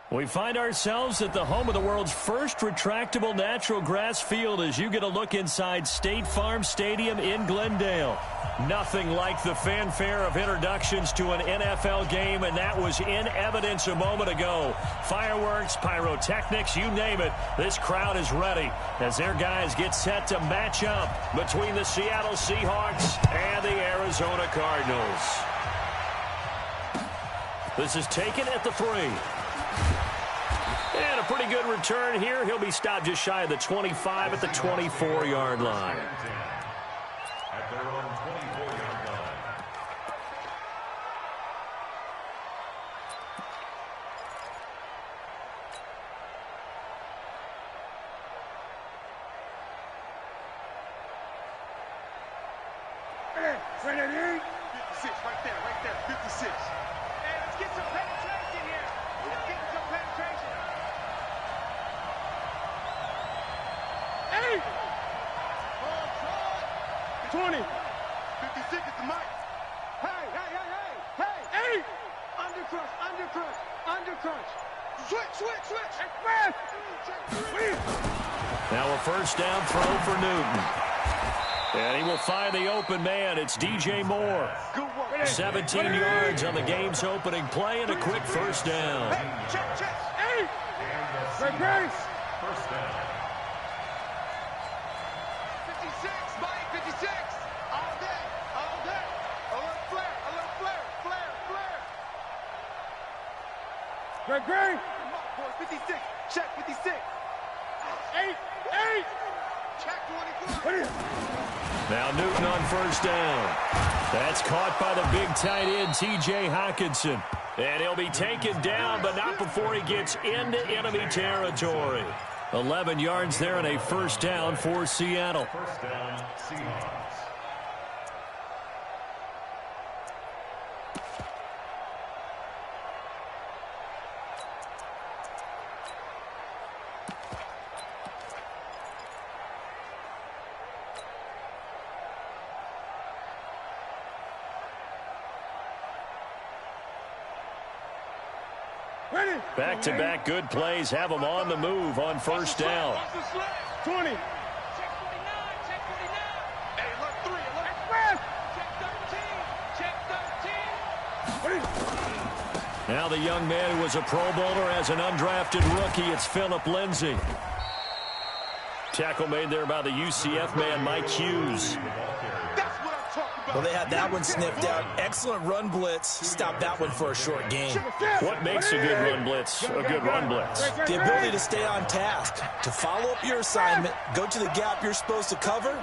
We find ourselves at the home of the world's first retractable natural grass field as you get a look inside State Farm Stadium in Glendale. Nothing like the fanfare of introductions to an NFL game, and that was in evidence a moment ago. Fireworks, pyrotechnics, you name it. This crowd is ready as their guys get set to match up between the Seattle Seahawks and the Arizona Cardinals. This is taken at the 3. And a pretty good return here. He'll be stopped just shy of the 25 at the 24-yard line. At their own 24-yard line. Ready? 56, right there, 56. Hey, let's get some penetration here. Let's get some penetration. 20. 56 is the mic. Hey. Undercrunch. Switch. Express. Now a first down throw for Newton. And he will find the open man. It's DJ Moore. 17 yards on the game's opening play and a quick first down. Check. Hey. First down. 56, Mike, 56. All day. A little flare. Greg. Come on, boys, 56. Check, 56. 8. Check, 24. Now Newton on first down. That's caught by the big tight end, T.J. Hockenson. And he'll be taken down, but not before he gets into enemy territory. 11 yards there and a first down for Seattle. First down, Seahawks. Back-to-back good plays have them on the move on first down. 20. Check 49. Hey, look 3. Express. Check 13. Now the young man who was a Pro Bowler as an undrafted rookie, it's Phillip Lindsay. Tackle made there by the UCF man, Mike Hughes. Well, they had that one sniffed out. Excellent run blitz. Stop that one for a short gain. What makes a good run blitz a good run blitz? The ability to stay on task, to follow up your assignment, go to the gap you're supposed to cover,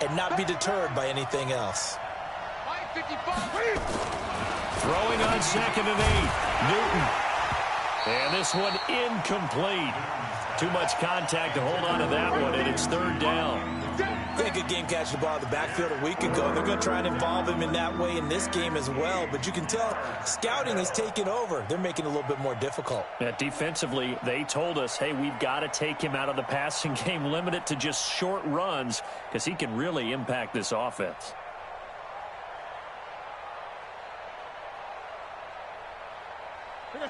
and not be deterred by anything else. Throwing on 2nd and 8. Newton. And this one incomplete. Too much contact to hold on to that one, and it's 3rd down. They had a good game catching the ball in the backfield a week ago. They're going to try and involve him in that way in this game as well. But you can tell scouting is taking over. They're making it a little bit more difficult. Defensively, they told us, hey, we've got to take him out of the passing game, limit it to just short runs, because he can really impact this offense.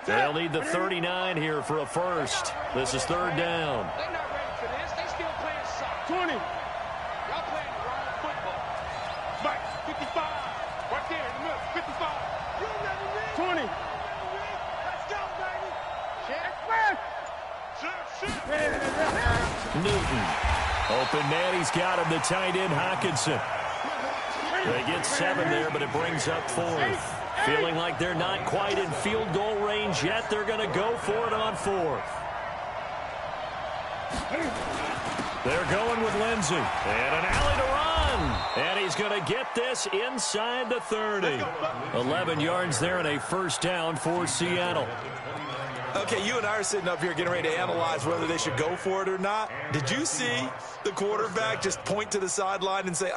They'll need the 39 here for a first. This is 3rd down. They're not ready for this. They still playing soccer. 20. Y'all playing the wrong football. Mike, 55. Right there in the middle. 55. You never read. 20. Let's go, baby. Check. Newton. Open man. He's got him. The tight end, Hockenson. They get 7 there, but it brings up 4th. Feeling like they're not quite in field goal range yet. They're going to go for it on 4th. They're going with Lindsay. And an alley to run. And he's going to get this inside the 30. 11 yards there and a first down for Seattle. Okay, you and I are sitting up here getting ready to analyze whether they should go for it or not. Did you see the quarterback just point to the sideline and say,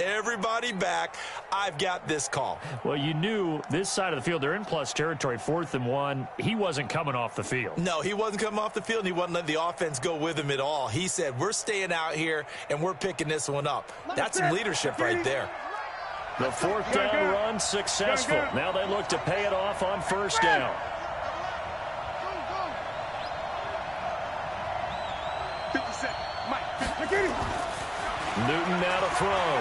everybody back, I've got this call? Well, you knew this side of the field, they're in plus territory, 4th and 1. He wasn't coming off the field. No, he wasn't coming off the field, and he wasn't letting the offense go with him at all. He said, we're staying out here, and we're picking this one up. That's some leadership right there. The 4th down run successful. Now they look to pay it off on first down. Newton now to throw.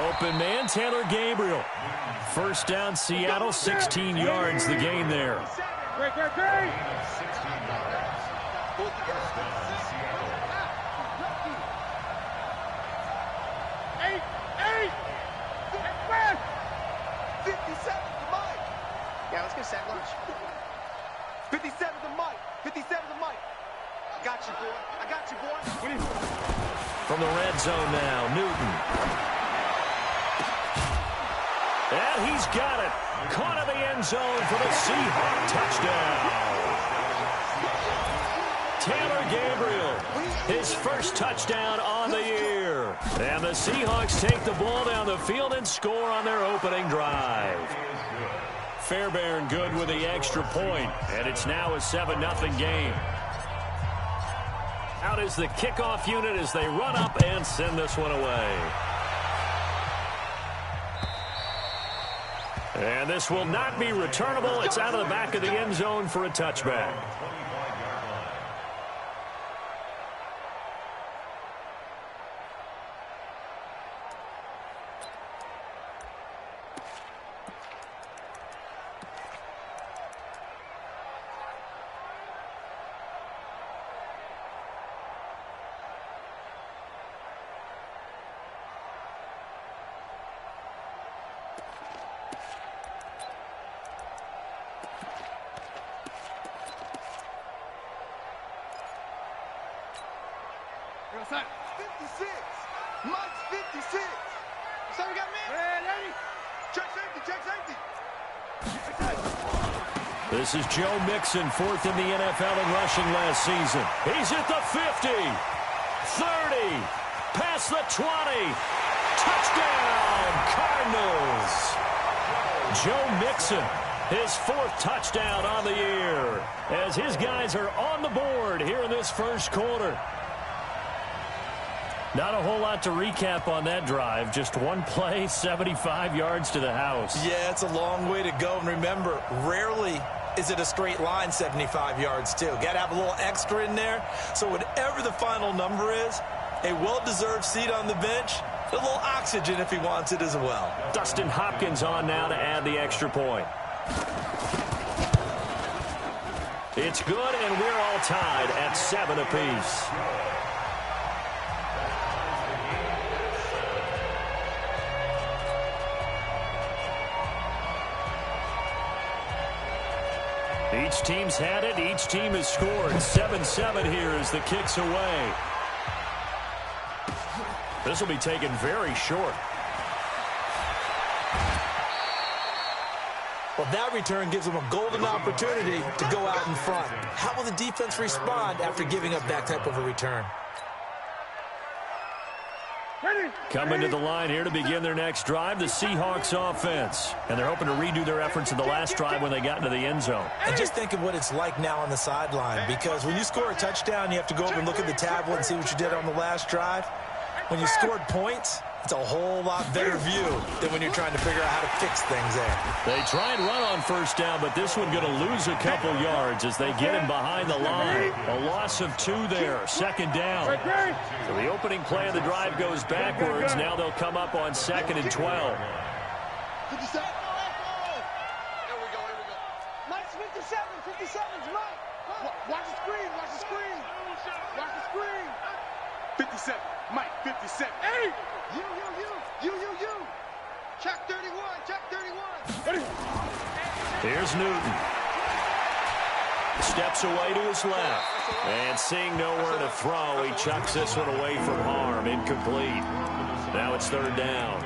Open man, Taylor Gabriel. First down, Seattle, 16 yards the gain there. Great, great, great. Eight. 57 to Mike. Yeah, let's get set lunch. 57 to Mike. 57 to Mike. I got you, boy. From the red zone now, Newton. And he's got it. Caught in the end zone for the Seahawks touchdown. Taylor Gabriel, his first touchdown on the year. And the Seahawks take the ball down the field and score on their opening drive. Fairbairn good with the extra point, and it's now a 7-0 game. Out is the kickoff unit as they run up and send this one away. And this will not be returnable. It's out of the back of the end zone for a touchback. What's that? 56. Mike's 56. So we got man. Ready? Check safety. This is Joe Mixon, fourth in the NFL in rushing last season. He's at the 50, 30, past the 20. Touchdown, Cardinals. Joe Mixon, his fourth touchdown on the year, as his guys are on the board here in this first quarter. Not a whole lot to recap on that drive. Just one play, 75 yards to the house. Yeah, it's a long way to go. And remember, rarely is it a straight line 75 yards, too. Got to have a little extra in there. So whatever the final number is, a well-deserved seat on the bench, a little oxygen if he wants it as well. Dustin Hopkins on now to add the extra point. It's good, and we're all tied at 7 apiece. Each team's had it. Each team has scored. 7-7 here as the kick's away. This will be taken very short. Well, that return gives them a golden opportunity to go out in front. How will the defense respond after giving up that type of a return? Coming to the line here to begin their next drive, the Seahawks offense. And they're hoping to redo their efforts in the last drive when they got into the end zone. And just think of what it's like now on the sideline, because when you score a touchdown, you have to go over and look at the tablet and see what you did on the last drive. When you scored points, it's a whole lot better view than when you're trying to figure out how to fix things there. They try and run on first down, but this one going to lose a couple yards as they get him behind the line. A loss of 2 there, second down. So the opening play of the drive goes backwards. Now they'll come up on 2nd and 12. 57. Here we go. Mike's 57. 57's Mike. Watch the screen. 57. Mike, 57. Hey! You. Check 31. Here's Newton. Steps away to his left. And seeing nowhere to throw, he chucks this one away from harm. Incomplete. Now it's 3rd down.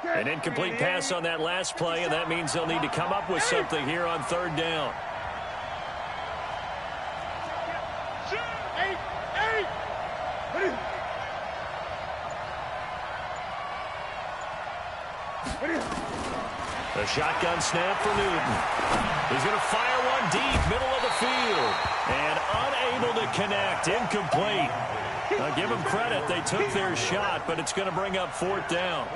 An incomplete pass on that last play, and that means they'll need to come up with something here on 3rd down. A shotgun snap for Newton. He's going to fire one deep, middle of the field. And unable to connect, incomplete. Now give them credit, they took their shot, but it's going to bring up 4th down.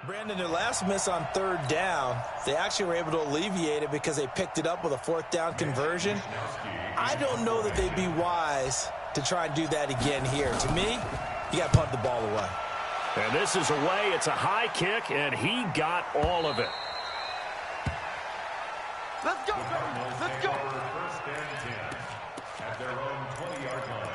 Brandon, their last miss on third down, they actually were able to alleviate it because they picked it up with a fourth down conversion. I don't know that they'd be wise to try and do that again here. To me, you got to punt the ball away. And this is away. It's a high kick, and he got all of it. Let's go, baby. Let's go. First and 10 at their own 20-yard line.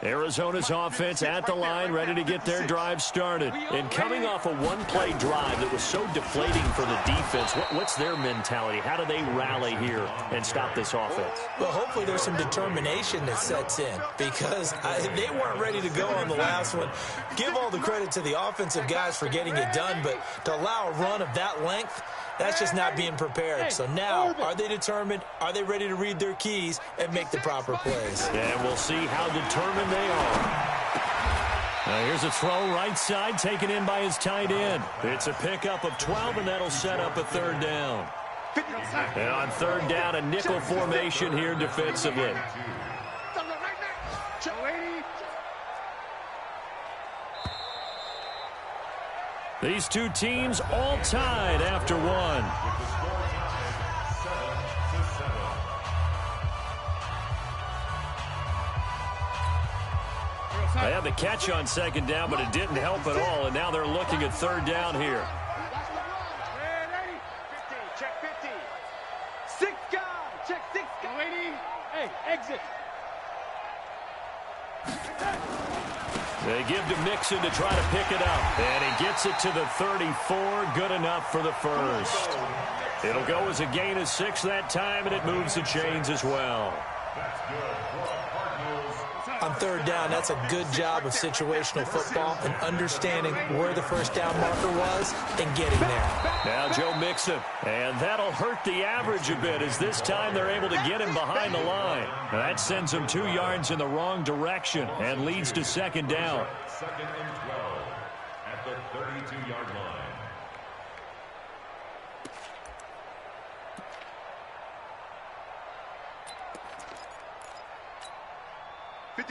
Arizona's offense at the line, ready to get their drive started. And coming off a one-play drive that was so deflating for the defense, what's their mentality? How do they rally here and stop this offense? Well, hopefully there's some determination that sets in because they weren't ready to go on the last one. Give all the credit to the offensive guys for getting it done, but to allow a run of that length, that's just not being prepared. So now, are they determined? Are they ready to read their keys and make the proper plays? And we'll see how determined they are. Now here's a throw right side taken in by his tight end. It's a pickup of 12, and that'll set up a third down. And on third down, a nickel formation here defensively. These two teams all tied after one. They had the catch on second down, but it didn't help at all, and now they're looking at third down here. Check 50. 6 guys. Check 6 guys. Hey, exit. They give to Mixon to try to pick it up. And he gets it to the 34. Good enough for the first. It'll go as a gain of 6 that time, and it moves the chains as well. On third down, that's a good job of situational football and understanding where the first down marker was and getting there. Now Joe Mixon. And that'll hurt the average a bit as this time they're able to get him behind the line. That sends him 2 yards in the wrong direction and leads to second down. Second and 12 at the 32-yard line.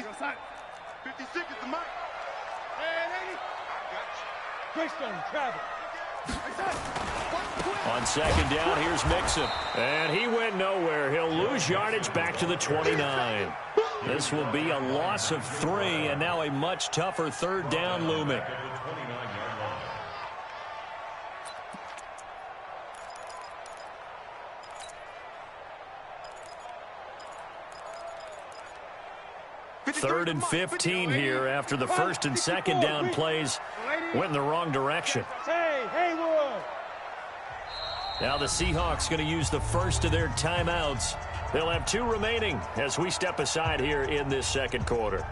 Outside. 56 is the mic. Hey, lady. Greystone, travel. On second down, here's Mixon. And he went nowhere. He'll lose yardage back to the 29. This will be a loss of 3, and now a much tougher third down looming. Third and 15 here after the first and second down plays went in the wrong direction. Now the Seahawks going to use the first of their timeouts. They'll have 2 remaining as we step aside here in this second quarter.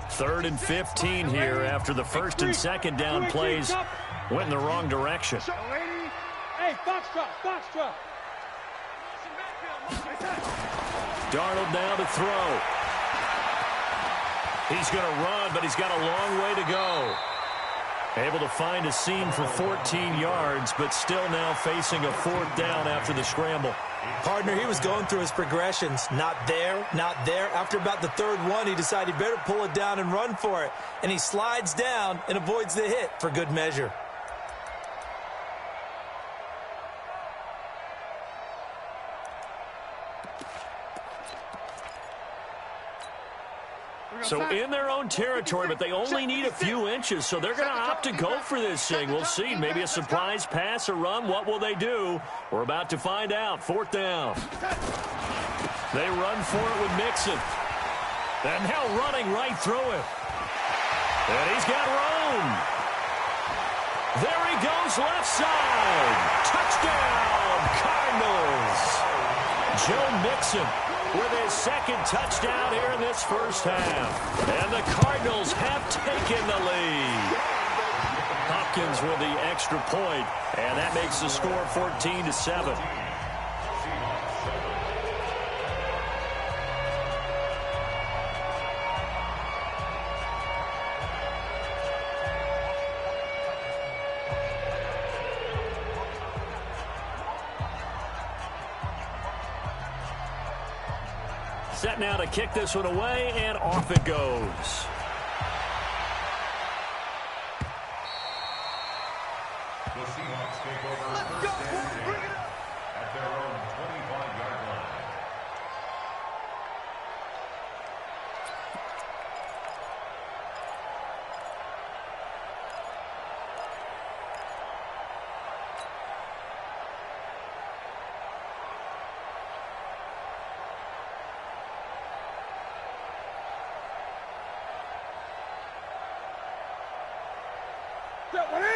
Third and 15 here after the first and second down plays went in the wrong direction. Hey, foxtrot. Darnold now to throw. He's going to run, but he's got a long way to go. Able to find a seam for 14 yards, but still now facing a fourth down after the scramble. Partner, he was going through his progressions. Not there, not there. After about the third one, he decided he better pull it down and run for it. And he slides down and avoids the hit for good measure. So in their own territory, but they only need a few inches, so they're going to opt to go for this thing. We'll see. Maybe a surprise pass or run. What will they do? We're about to find out. Fourth down. They run for it with Mixon. And now running right through it. And he's got room. There he goes, left side. Touchdown, Cardinals. Joe Mixon with his second touchdown here in this first half. And the Cardinals have taken the lead. Hopkins with the extra point, and that makes the score 14-7. set now to kick this one away, and off it goes. The Seahawks take over first and 10 at their own 25-yard line.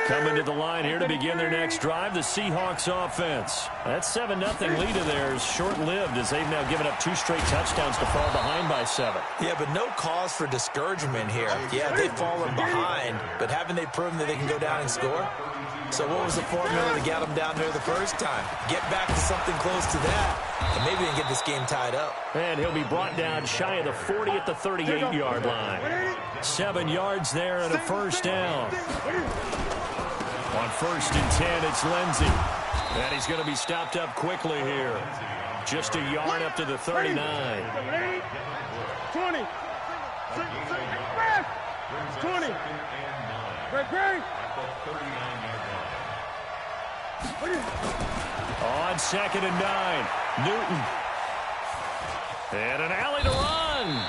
Coming to the line here to begin their next drive, the Seahawks offense. That 7-0 lead of theirs short-lived as they've now given up 2 straight touchdowns to fall behind by 7. Yeah, but no cause for discouragement here. Yeah, they've fallen behind, but haven't they proven that they can go down and score? So what was the formula to get them down there the first time? Get back to something close to that, and maybe they can get this game tied up. And he'll be brought down shy of the 40 at the 38-yard line. 7 yards there and a first down. On 1st and 10, it's Lindsey. And he's going to be stopped up quickly here. Just a yard up to the 39. 20. 20. Great. On 2nd and 9, Newton. And an alley to run.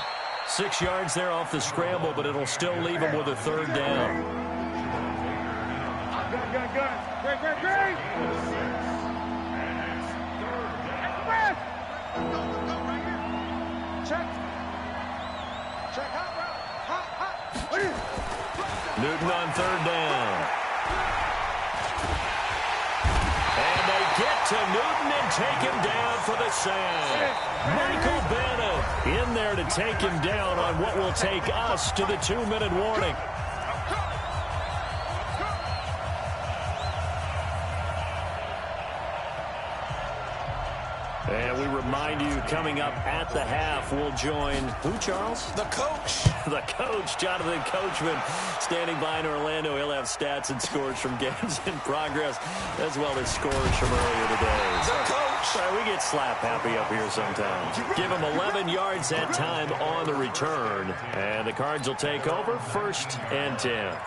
6 yards there off the scramble, but it'll still leave him with a 3rd down. Great. Check hot route. Newton on 3rd down. And they get to Newton and take him down for the sack. Michael Bennett in there to take him down on what will take us to the 2-minute warning. And we remind you, coming up at the half, we'll join who, Charles? The coach. The coach, Jonathan Coachman, standing by in Orlando. He'll have stats and scores from games in progress, as well as scores from earlier today. The coach. Sorry, we get slap happy up here sometimes. Give him 11 yards that time on the return. And the Cards will take over 1st and 10.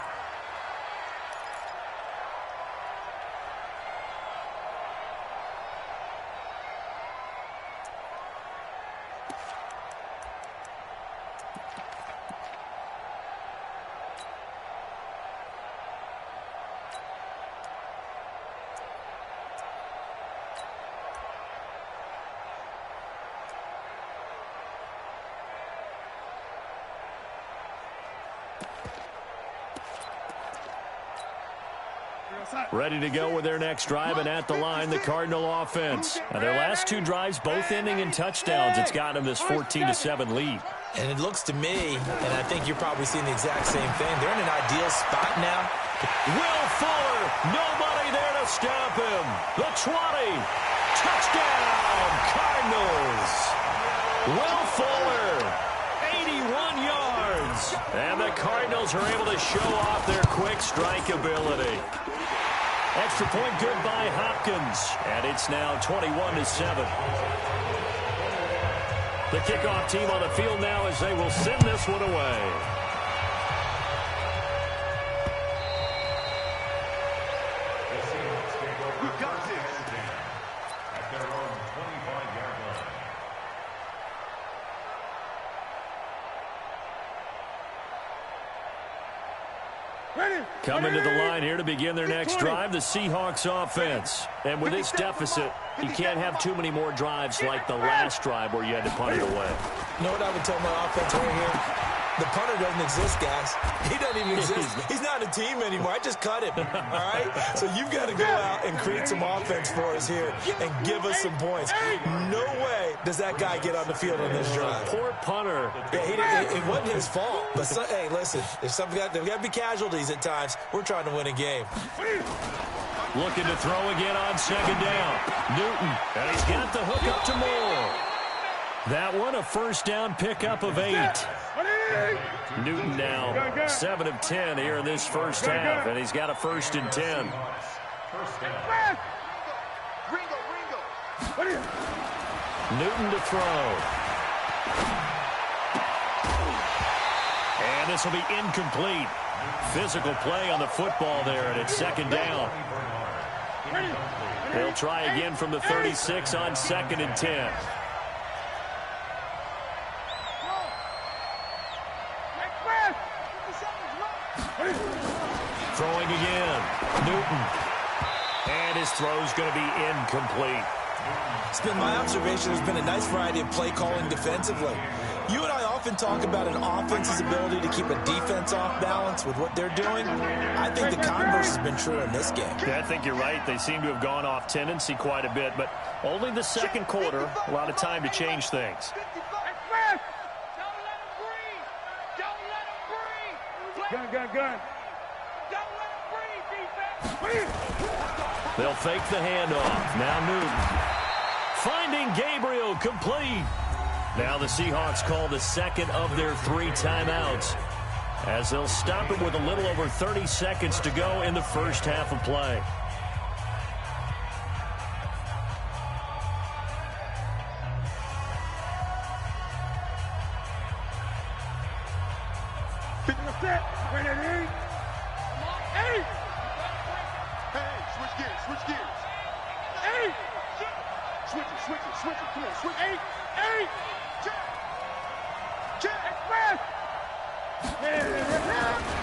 Ready to go with their next drive, and at the line, the Cardinal offense. Now, their last 2 drives, both ending in touchdowns. It's got them this 14-7 lead. And it looks to me, and I think you're probably seeing the exact same thing, they're in an ideal spot now. Will Fuller, nobody there to stop him. The 20, touchdown, Cardinals. Will Fuller, 81 yards. And the Cardinals are able to show off their quick strike ability. Extra point good by Hopkins. And it's now 21-7. The kickoff team on the field now as they will send this one away. At their own 25-yard line. Coming to the line here to begin their next drive, the Seahawks offense. And with this deficit, you can't have too many more drives like the last drive where you had to punt it away. You know what I would tell my offense right here? The punter doesn't exist, guys. He doesn't even exist. He's not a team anymore. I just cut him, all right? So you've got to go out and create some offense for us here and give us some points. No way does that guy get on the field on this drive. Poor punter. Yeah, it wasn't his fault. But, hey, listen, there's got to be casualties at times. We're trying to win a game. Looking to throw again on 2nd down. Newton, and he's got the hook up to Moore. That one, a first down pickup of 8. Newton now 7 of 10 here in this first half, and he's got a 1st and 10. Newton to throw. And this will be incomplete. Physical play on the football there, and it's second down. They'll try again from the 36 on 2nd and 10. Throwing again. Newton. And his throw's going to be incomplete. It's been my observation there's been a nice variety of play calling defensively. You and I often talk about an offense's ability to keep a defense off balance with what they're doing. I think the converse has been true in this game. Yeah, I think you're right. They seem to have gone off tendency quite a bit, but only the second quarter, a lot of time to change things. Gun. They'll fake the handoff. Now Newton. Finding Gabriel, complete. Now the Seahawks call the second of their 3 timeouts, as they'll stop it with a little over 30 seconds to go in the first half of play.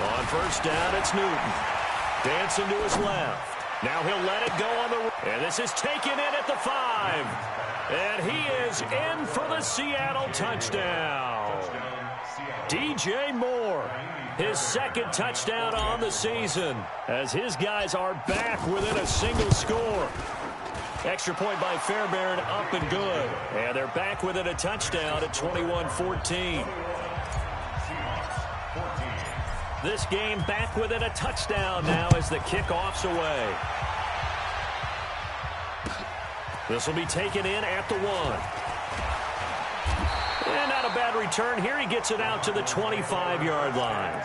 On first down, it's Newton. Dancing to his left. Now he'll let it go on the... And this is taken in at the 5. And he is in for the Seattle touchdown. DJ Moore, his second touchdown on the season, as his guys are back within a single score. Extra point by Fairbairn, up and good. And they're back within a touchdown at 21-14. This game back within a touchdown now as the kickoff's away. This will be taken in at the 1. And not a bad return here. He gets it out to the 25-yard line.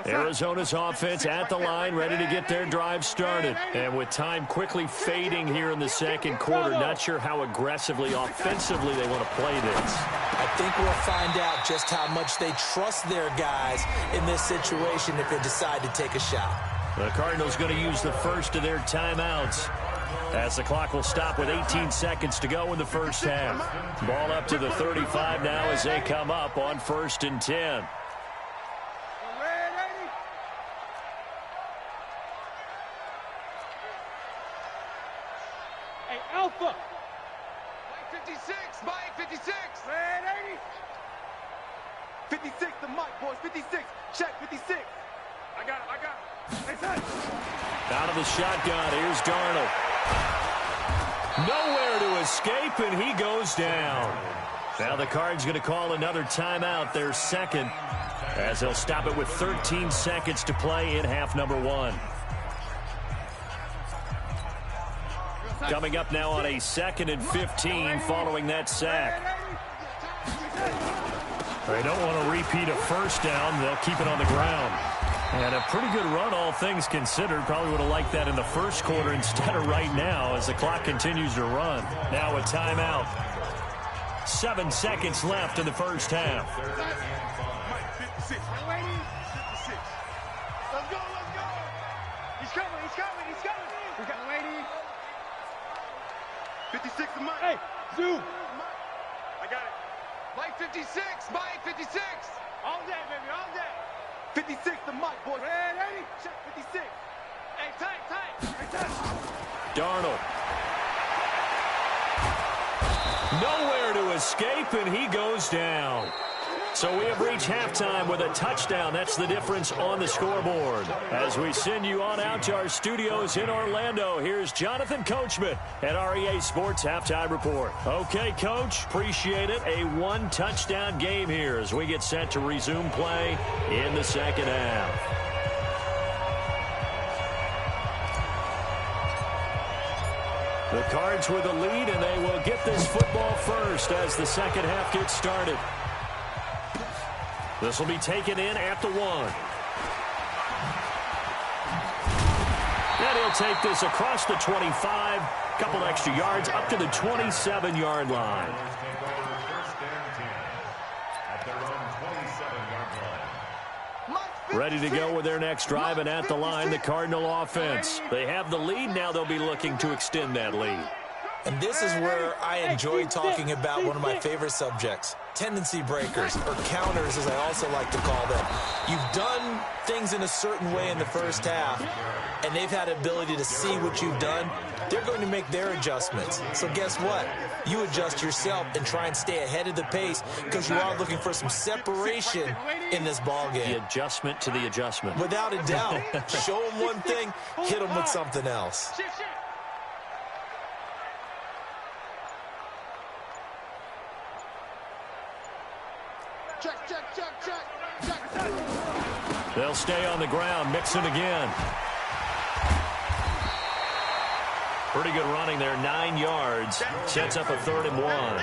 Arizona's offense at the line, ready to get their drive started. And with time quickly fading here in the second quarter, not sure how aggressively, offensively they want to play this. I think we'll find out just how much they trust their guys in this situation if they decide to take a shot. The Cardinals going to use the first of their timeouts, as the clock will stop with 18 seconds to go in the first half. Ball up to the 35 now as they come up on 1st and 10. Alpha. Mike 56, Mike 56. Red 80. 56 to Mike, boys. 56. Check 56. I got him. Hey, son. Out of the shotgun, here's Darnold. Nowhere to escape, and he goes down. Now the Cards going to call another timeout, their second, as they'll stop it with 13 seconds to play in half number 1. Coming up now on a 2nd and 15 following that sack. They don't want to repeat a first down. They'll keep it on the ground. And a pretty good run, all things considered. Probably would have liked that in the first quarter instead of right now as the clock continues to run. Now a timeout. 7 seconds left in the first half. Mike 56. Let's go. He's coming. We got Lady. 56 to Mike. Hey, Zoo. I got it. Mike 56, Mike 56. All day, baby, all day. 56 to Mike, boys. Red 80. Check 56. Hey, tight. Darnold. Nowhere to escape, and he goes down. So we have reached halftime with a touchdown. That's the difference on the scoreboard. As we send you on out to our studios in Orlando, here's Jonathan Coachman at REA Sports Halftime Report. Okay, Coach, appreciate it. A 1-touchdown game here as we get set to resume play in the second half. The Cards with the lead, and they will get this football first as the second half gets started. This will be taken in at the 1. And he'll take this across the 25. Couple extra yards up to the 27-yard line. Ready to go with their next drive, and at the line, the Cardinal offense. They have the lead. Now they'll be looking to extend that lead. And this is where I enjoy talking about one of my favorite subjects, tendency breakers, or counters as I also like to call them. You've done things in a certain way in the first half, and they've had ability to see what you've done. They're going to make their adjustments. So guess what? You adjust yourself and try and stay ahead of the pace because you are looking for some separation in this ball game. The adjustment to the adjustment. Without a doubt. Show them one thing, hit them with something else. They'll stay on the ground. Mixon again. Pretty good running there. 9 yards. Sets up a 3rd and 1.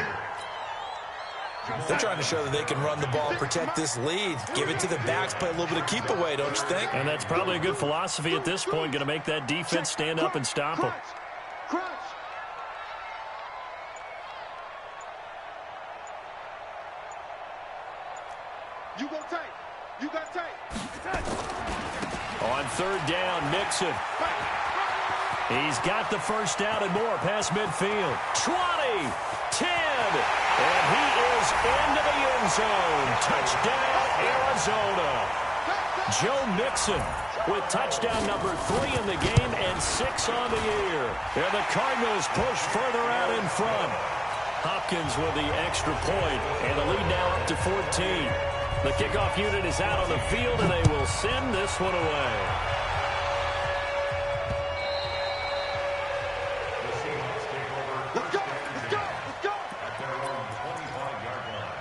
They're trying to show that they can run the ball, protect this lead. Give it to the backs, play a little bit of keep away, don't you think? And that's probably a good philosophy at this point. Going to make that defense stand up and stop them. You go tight. You got tight. On 3rd down, Mixon. He's got the first down and more past midfield. 20, 10, and he is into the end zone. Touchdown, Arizona. Joe Mixon with touchdown number 3 in the game and 6 on the year. And the Cardinals push further out in front. Hopkins with the extra point, and the lead now up to 14. The kickoff unit is out on the field, and they will send this one away. Let's go. Let's go. Let's go. At their own 25-yard line.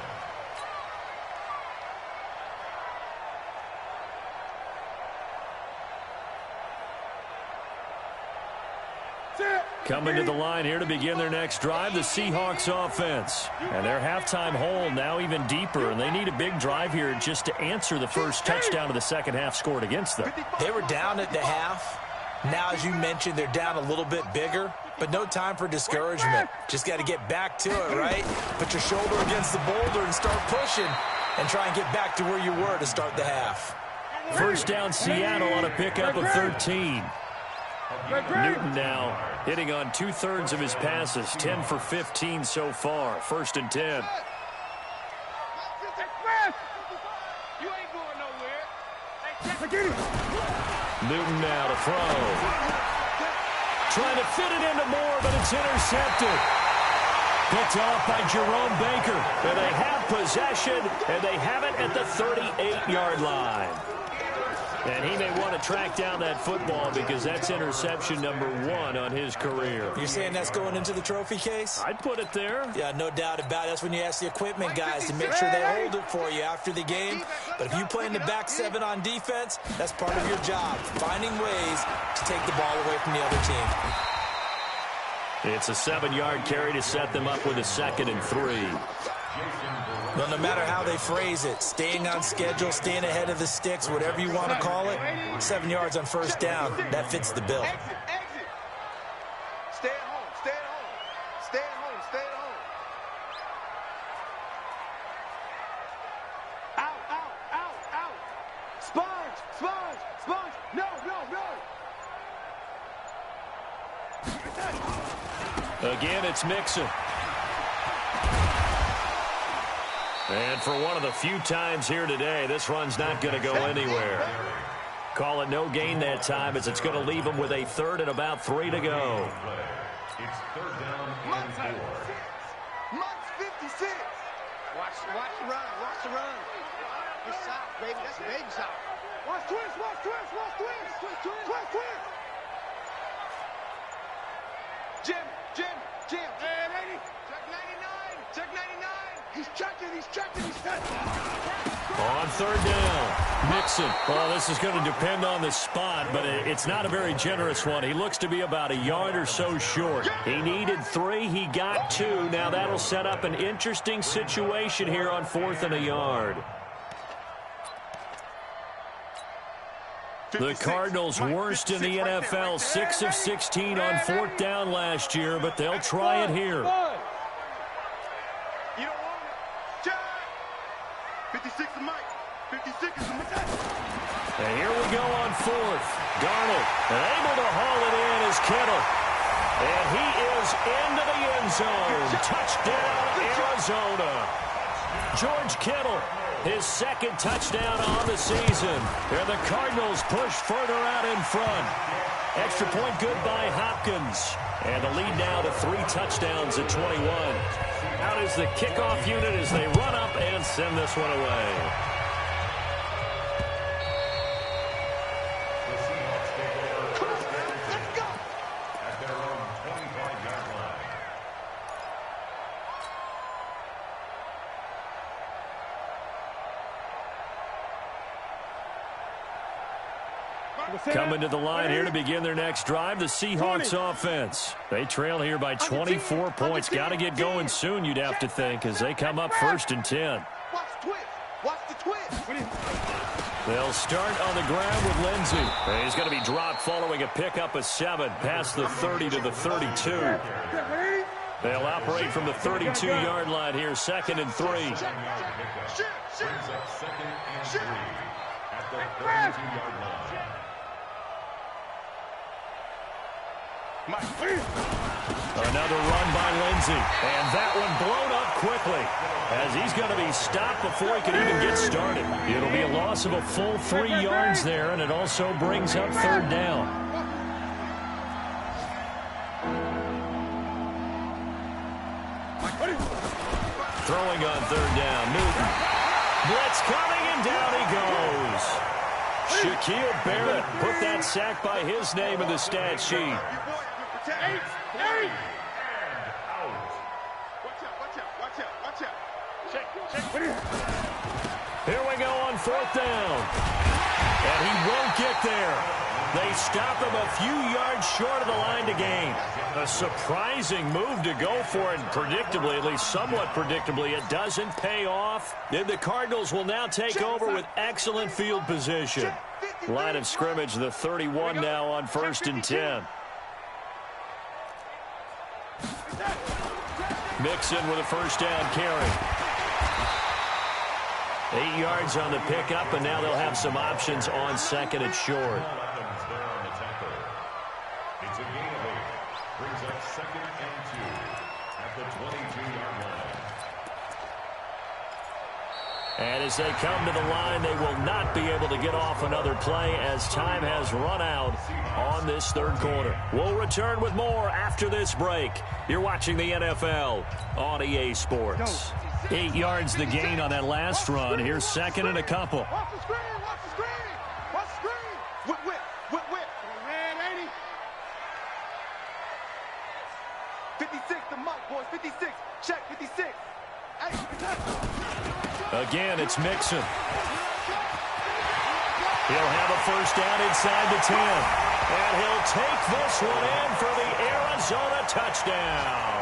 Coming to the line here to begin their next drive, the Seahawks offense. And their halftime hole now even deeper, and they need a big drive here just to answer the first touchdown of the second half scored against them. They were down at the half. Now, as you mentioned, they're down a little bit bigger, but no time for discouragement. Just got to get back to it, right? Put your shoulder against the boulder and start pushing and try and get back to where you were to start the half. First down, Seattle on a pickup of 13. Newton now hitting on 2/3 of his passes, 10 for 15 so far. 1st and 10. You ain't going nowhere. Newton now to throw. Trying to fit it into Moore, but it's intercepted. Picked off by Jerome Baker. And they have possession, and they have it at the 38-yard line. And he may want to track down that football because that's interception number 1 on his career. You're saying that's going into the trophy case? I'd put it there. Yeah, no doubt about it. That's when you ask the equipment guys to make sure they hold it for you after the game. But if you play in the back 7 on defense, that's part of your job, finding ways to take the ball away from the other team. It's a 7-yard carry to set them up with a 2nd and 3. Well, no matter how they phrase it, staying on schedule, staying ahead of the sticks, whatever you want to call it, 7 yards on first down, that fits the bill. Exit. Stay at home. Stay at home. Stay at home. Stay at home. Out. Sponge. No. Again, it's Mixon. And for one of the few times here today, this run's not going to go anywhere. Call it no gain that time as it's going to leave them with a 3rd and about 3 to go. It's 3rd down and 4. Months 56. Watch the run. It's soft, baby. That's a baby soft. Watch twist. Jim. Hey, lady. Check 99. He's checking. On 3rd down, Mixon. Well, this is going to depend on the spot, but it's not a very generous one. He looks to be about a yard or so short. He needed 3. He got 2. Now that'll set up an interesting situation here on 4th and a yard. The Cardinals worst in the NFL, 6 of 16 on 4th down last year, but they'll try it here. You don't want it. 56 is Mike. 56 is Mike. And here we go on 4th. Darnold able to haul it in is Kittle. And he is into the end zone. Touchdown, Arizona. George Kittle, his 2nd touchdown on the season. And the Cardinals push further out in front. Extra point good by Hopkins. And the lead now to 3 touchdowns at 21. Out is the kickoff unit as they run up and send this one away. The Seahawks take over first and 10 at their own 25-yard line. Coming to the line here to begin their next drive, the Seahawks offense. They trail here by 24 points. Got to get going soon, you'd have to think, as they come up 1st and 10. Watch the twist. Watch the twist. They'll start on the ground with Lindsey. He's going to be dropped following a pickup of 7 past the 30 to the 32. They'll operate from the 32-yard line here, 2nd and 3. Brings up 2nd and 3 at the 32-yard line. Another run by Lindsey. And that one blown up quickly as he's going to be stopped before he can even get started. It'll be a loss of a full 3 yards there, and it also brings up 3rd down. Throwing on 3rd down, Newton. Blitz coming, and down he goes. Shaquille Barrett put that sack by his name in the stat sheet. Here we go on 4th down. And he won't get there. They stop him a few yards short of the line to gain. A surprising move to go for it. Predictably, at least somewhat predictably, it doesn't pay off. Then the Cardinals will now take over with excellent field position. Line of scrimmage, the 31 now on 1st and 10. Mixon with a 1st down carry. 8 yards on the pickup, and now they'll have some options on 2nd and short. It's a gain of 8. Brings up 2nd and 2 at the 22-yard line. And as they come to the line, they will not be able to get off another play as time has run out on this 3rd quarter. We'll return with more after this break. You're watching the NFL on EA Sports. 8 yards the gain on that last run. Here's 2nd and a couple. Watch the screen. Watch the screen. Watch the screen. Whip, whip, whip, whip. Man, ain't he? 56 the mic, boys. 56. Check 56. Hey. Again, it's Mixon. He'll have a 1st down inside the 10. And he'll take this one in for the Arizona touchdown.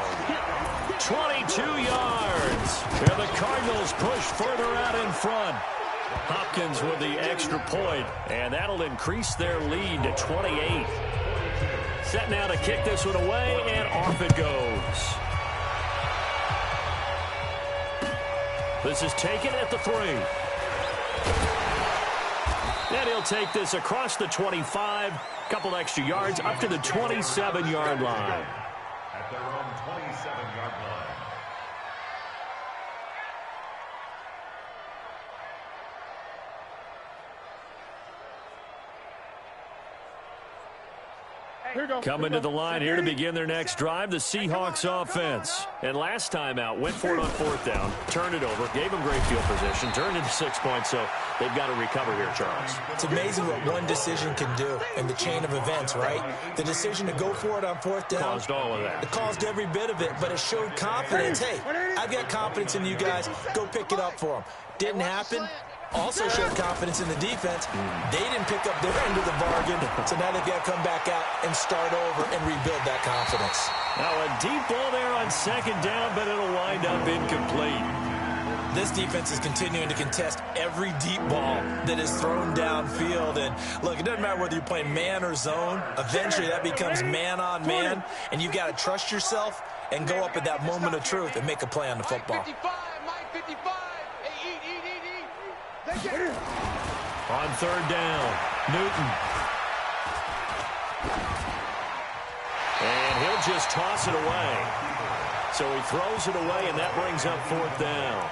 22 yards. And the Cardinals push further out in front. Hopkins with the extra point, and that'll increase their lead to 28. Set now to kick this one away, and off it goes. This is taken at the 3. And he'll take this across the 25. Couple extra yards up to the 27-yard line. At their own 27-yard line. Coming to the line here to begin their next drive, the Seahawks offense. And last time out, went for it on 4th down, turned it over, gave them great field position, turned into 6 points, so they've got to recover here, Charles. It's amazing what one decision can do in the chain of events, right? The decision to go for it on 4th down. Caused all of that. It caused every bit of it, but it showed confidence. Hey, I've got confidence in you guys. Go pick it up for them. Didn't happen. Also showed confidence in the defense. They didn't pick up their end of the bargain, so now they've got to come back out and start over and rebuild that confidence. Now a deep ball there on 2nd down, but it'll wind up incomplete. this defense is continuing to contest every deep ball that is thrown downfield. And look, it doesn't matter whether you're playing man or zone. Eventually, that becomes man on man, and you've got to trust yourself and go up at that moment of truth and make a play on the football. Mike 55. Hey, eat. On third down, Newton. And he'll just toss it away. So he throws it away, and that brings up fourth down.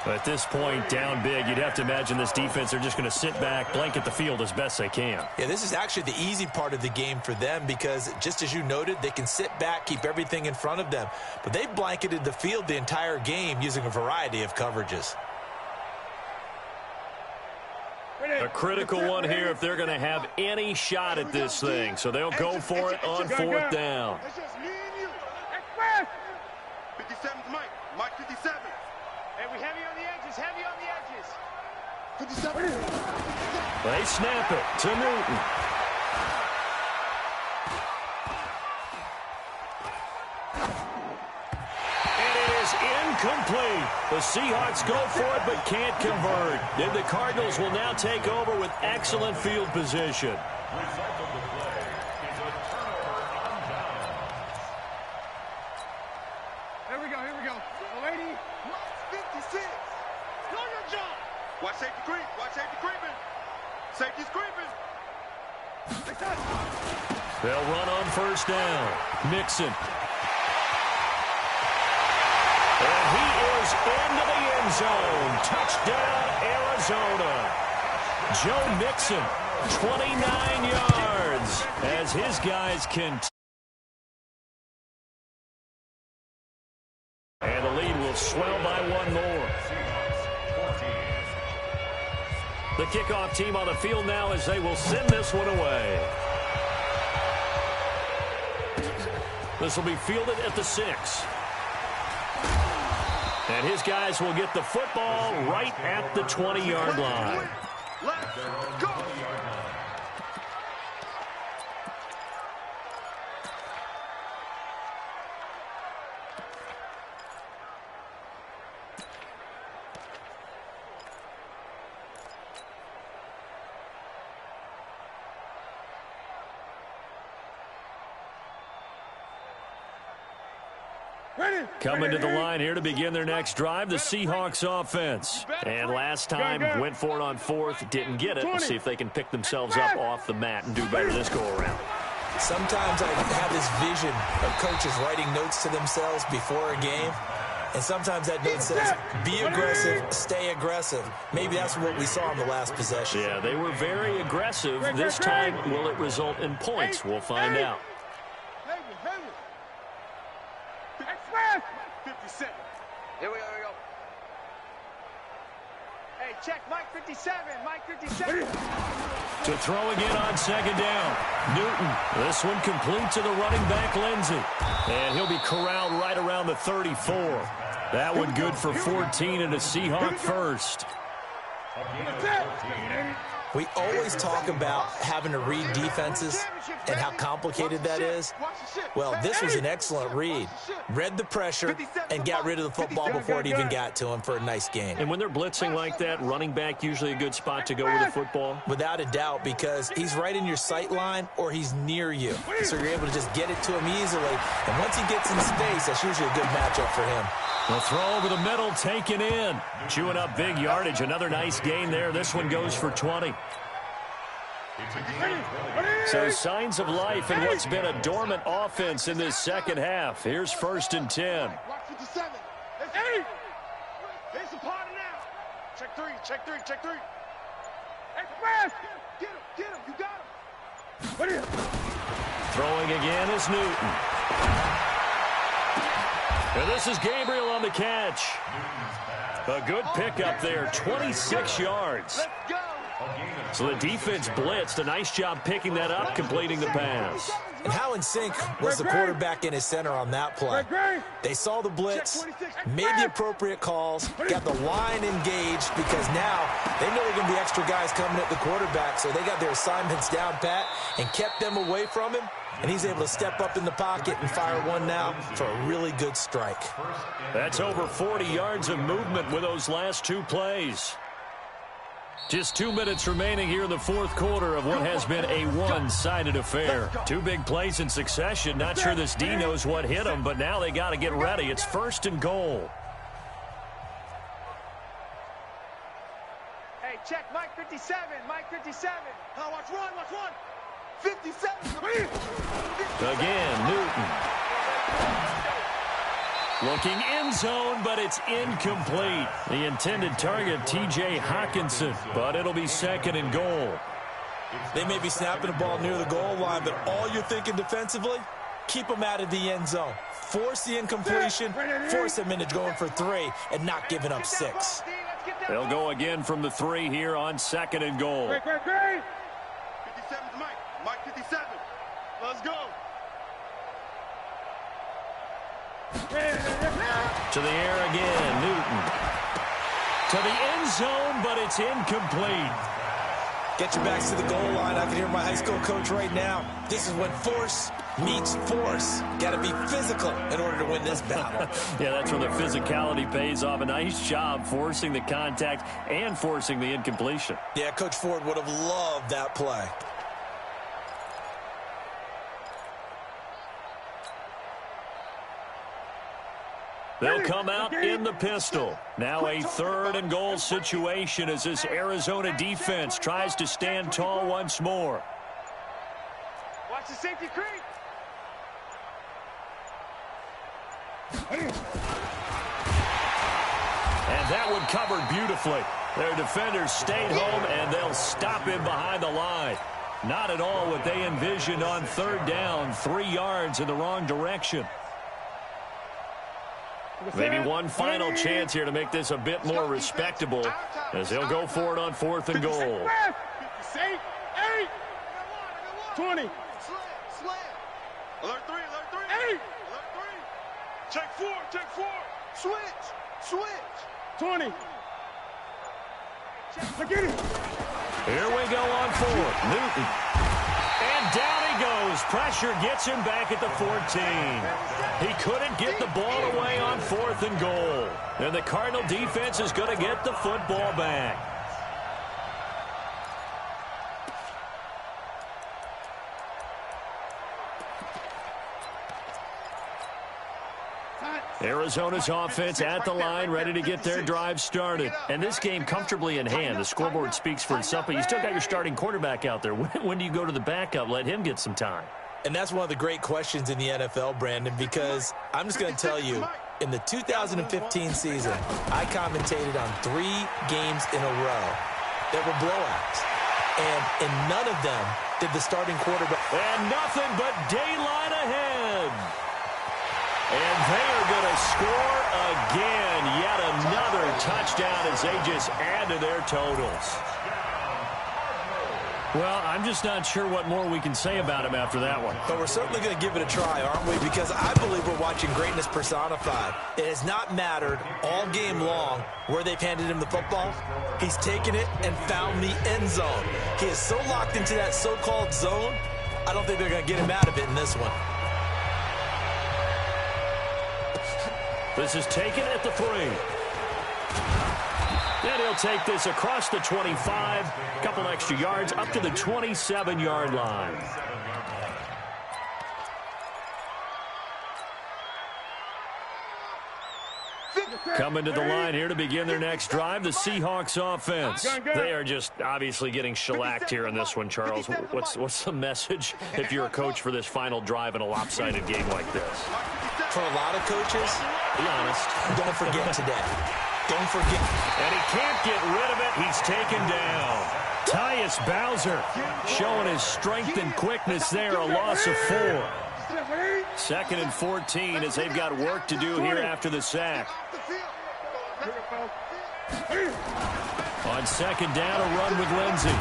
At this point, down big, you'd have to imagine this defense are just going to sit back, blanket the field as best they can. Yeah, this is actually the easy part of the game for them because, just as you noted, they can sit back, keep everything in front of them. But they've blanketed the field the entire game using a variety of coverages. A critical one here if they're going to have any shot at this thing. So they'll go for it on fourth down. It's just me and you. 57's Mike. Mike 57. Hey, we heavy on the edges. 57. They snap it to Newton. And it is incomplete. The Seahawks go for it but can't convert. Then the Cardinals will now take over with excellent field position. Result of the play is a turnover on downs. Here we go. Lady. Mike 56. Know your job. Watch safety creep. Creeping. Safety's creeping. They'll run on first down. Mixon. And he is into the end zone. Touchdown, Arizona. Joe Mixon, 29 yards, as his guys can. And the lead will swell by one more. The kickoff team on the field now as they will send this one away. This will be fielded at the 6. And his guys will get the football right at the 20-yard line. Let's go. Coming to the line here to begin their next drive, the Seahawks offense. And last time, went for it on fourth, didn't get it. We'll see if they can pick themselves up off the mat and do better this go-around. Sometimes I have this vision of coaches writing notes to themselves before a game. And sometimes that note says, be aggressive, stay aggressive. Maybe that's what we saw in the last possession. Yeah, they were very aggressive. This time, will it result in points? We'll find out. 57. Here we go. Hey, check Mike 57. Mike 57. To throw again on second down. Newton. This one complete to the running back, Lindsey. And he'll be corralled right around the 34. That one good for 14 and a Seahawk first. We always talk about having to read defenses and how complicated that is. Well, this was an excellent read. Read the pressure and got rid of the football before it even got to him for a nice gain. And when they're blitzing like that, running back usually a good spot to go with the football? Without a doubt, because he's right in your sight line or he's near you. So you're able to just get it to him easily. And once he gets in space, that's usually a good matchup for him. The throw over the middle, taken in. Chewing up big yardage. Another nice gain there. This one goes for 20. So signs of life in what's been a dormant offense in this second half. Here's 1st and 10. Watch 57. There's a party now. Check three. Hey, fast. Get him. You got him. Throwing again is Newton. And this is Gabriel on the catch. A good pickup there, 26 yards. Let's go. So the defense blitzed. A nice job picking that up, completing the pass. And how in sync was the quarterback and his center on that play? They saw the blitz, made the appropriate calls, got the line engaged because now they know they're going to be extra guys coming at the quarterback, so they got their assignments down pat and kept them away from him, and he's able to step up in the pocket and fire one now for a really good strike. That's over 40 yards of movement with those last two plays. Just 2 minutes remaining here in the fourth quarter of what has been a one-sided affair. Two big plays in succession. Not sure this D knows what hit him, but now they got to get ready. It's 1st and goal. Hey, check Mike 57. Mike 57. Now watch one. 57. Again, Newton. Looking end zone, but it's incomplete. The intended target, T.J. Hawkinson, but it'll be 2nd and goal. They may be snapping the ball near the goal line, but all you're thinking defensively, keep them out of the end zone. Force the incompletion, force them into going for 3, and not giving up 6. They'll go again from the 3 here on 2nd and goal. 57 to Mike. Mike 57. Let's go. To the air again, Newton. To the end zone, but it's incomplete. Get your backs to the goal line. I can hear my high school coach right now. This is when force meets force. Got to be physical in order to win this battle. Yeah, that's where the physicality pays off. A nice job forcing the contact and forcing the incompletion. Yeah, Coach Ford would have loved that play. They'll come out in the pistol. Now a 3rd and goal situation as this Arizona defense tries to stand tall once more. Watch the safety creep. And that one covered beautifully. Their defenders stayed home, and they'll stop him behind the line. Not at all what they envisioned on 3rd down, 3 yards in the wrong direction. Maybe one final chance here to make this a bit more respectable as they'll go for it on 4th and goal. 56, 8, 20. Slam. Alert 3, 8. Alert 3. Check 4. Switch. 20. I get it. Here we go on 4th. Newton. And down he goes. Pressure gets him back at the 14. He couldn't get the ball away on 4th and goal. And the Cardinal defense is going to get the football back. Arizona's offense at the line, ready to get their drive started. And this game comfortably in hand. The scoreboard speaks for itself, but you still got your starting quarterback out there. When do you go to the backup? Let him get some time. And that's one of the great questions in the NFL, Brandon, because I'm just going to tell you, in the 2015 season, I commentated on 3 games in a row that were blowouts. And in none of them did the starting quarterback. And nothing but daylight ahead. And they are going to score again. Yet another touchdown as they just add to their totals. Well, I'm just not sure what more we can say about him after that one. But we're certainly going to give it a try, aren't we? Because I believe we're watching greatness personified. It has not mattered all game long where they've handed him the football. He's taken it and found the end zone. He is so locked into that so-called zone, I don't think they're going to get him out of it in this one. This is taken at the 3. And he'll take this across the 25, a couple extra yards, up to the 27-yard line. Coming to the line here to begin their next drive, the Seahawks offense. They are just obviously getting shellacked here in this one, Charles. What's the message if you're a coach for this final drive in a lopsided game like this? For a lot of coaches, be honest, don't forget today. Don't forget. And he can't get rid of it. He's taken down. Tyus Bowser showing his strength and quickness there, a loss of 4. 2nd and 14 as they've got work to do here after the sack. On 2nd down, a run with Lindsey.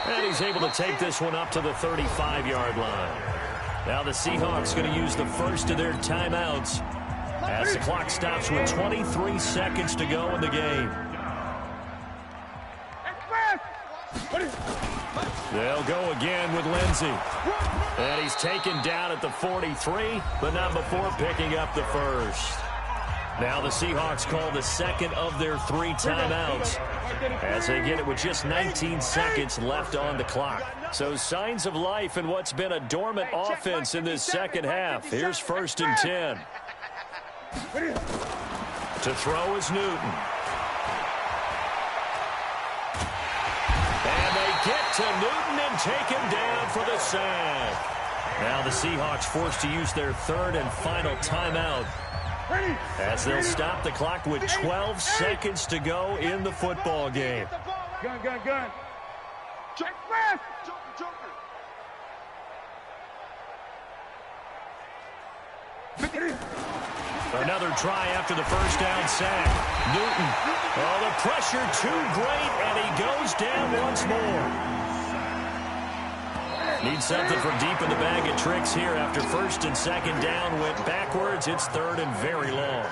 And he's able to take this one up to the 35-yard line. Now the Seahawks going to use the first of their timeouts as the clock stops with 23 seconds to go in the game. They'll go again with Lindsey. And he's taken down at the 43, but not before picking up the first. Now the Seahawks call the second of their 3 timeouts as they get it with just 19 seconds left on the clock. So signs of life in what's been a dormant offense in this second half. Here's 1st and 10. To throw is Newton. And they get to Newton and take him down for the sack. Now the Seahawks forced to use their 3rd and final timeout as they'll stop the clock with 12 seconds to go in the football game. Gun. Check fast. Another try after the first down sack. Newton. Oh, the pressure too great, and he goes down once more. Need something from deep in the bag of tricks here after 1st and 2nd down went backwards. It's 3rd and very long.